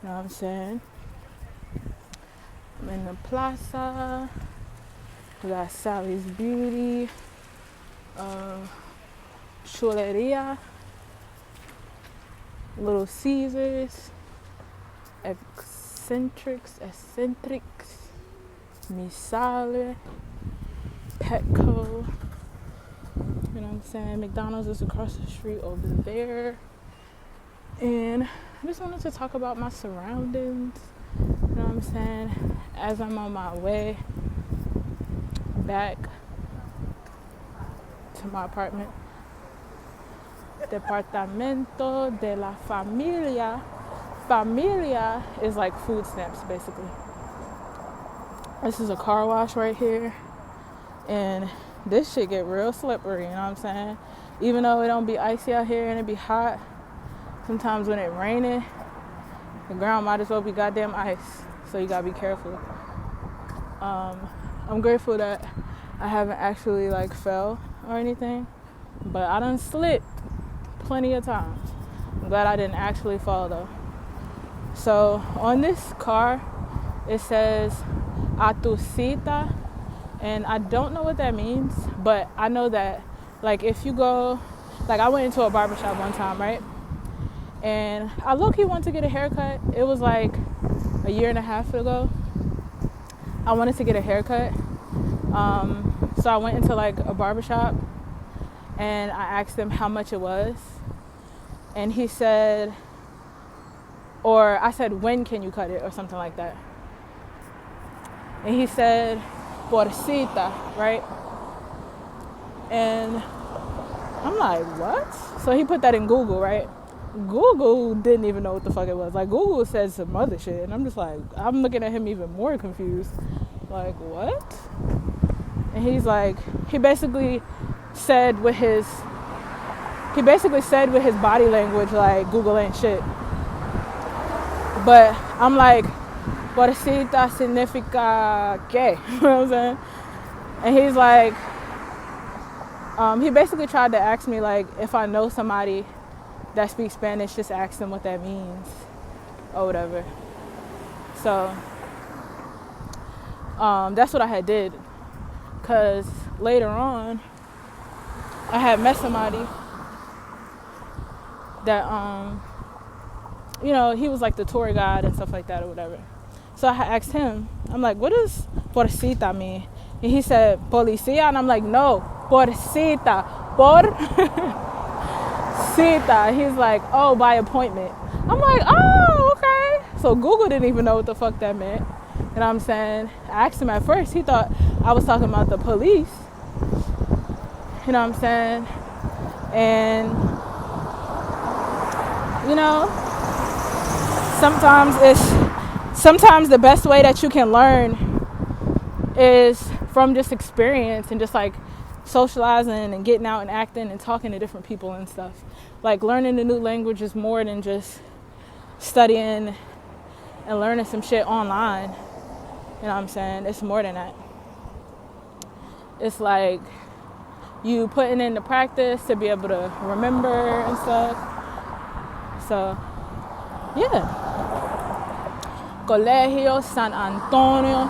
You know what I'm saying? I'm in the plaza. We got Sally's Beauty, Chuleria, Little Caesars, Eccentrics, Misale, Petco. You know what I'm saying? McDonald's is across the street over there. And I just wanted to talk about my surroundings. You know what I'm saying? As I'm on my way back to my apartment. Departamento de la Familia. Familia is like food stamps, basically. This is a car wash right here. And this shit get real slippery, you know what I'm saying? Even though it don't be icy out here and it be hot, sometimes when it raining, the ground might as well be goddamn ice. So you gotta be careful. I'm grateful that I haven't actually like fell or anything, but I done slipped plenty of times. I'm glad I didn't actually fall though. So on this car, it says a tu cita, and I don't know what that means, but I know that like if you go, like I went into a barbershop one time, right? And I low-key wanted to get a haircut. It was like a year and a half ago. I wanted to get a haircut. So I went into like a barbershop and I asked him how much it was. And he said, or I said, when can you cut it or something like that. And he said, por cita, right? And I'm like, what? So he put that in Google, right? Google didn't even know what the fuck it was. Like Google said some other shit, and I'm just like, I'm looking at him even more confused. Like, what? And he's like, he basically said with his body language, like, Google ain't shit. But I'm like, "Pobrecita significa qué?" You know what I'm saying? And he's like, he basically tried to ask me, like, if I know somebody that speaks Spanish, just ask them what that means or whatever. So that's what I had did, because later on I had met somebody that you know, he was like the tour guide and stuff like that or whatever. So I asked him, I'm like, what does porcita mean? And he said policia, and I'm like, no, porcita, por cita. He's like, oh, by appointment. I'm like, oh, okay. So Google didn't even know what the fuck that meant. You know what I'm saying? I asked him at first. He thought I was talking about the police. You know what I'm saying? And, you know, sometimes the best way that you can learn is from just experience and just like socializing and getting out and acting and talking to different people and stuff. Like learning a new language is more than just studying and learning some shit online. You know what I'm saying? It's more than that. It's like you putting into practice to be able to remember and stuff. So, yeah. Colegio San Antonio.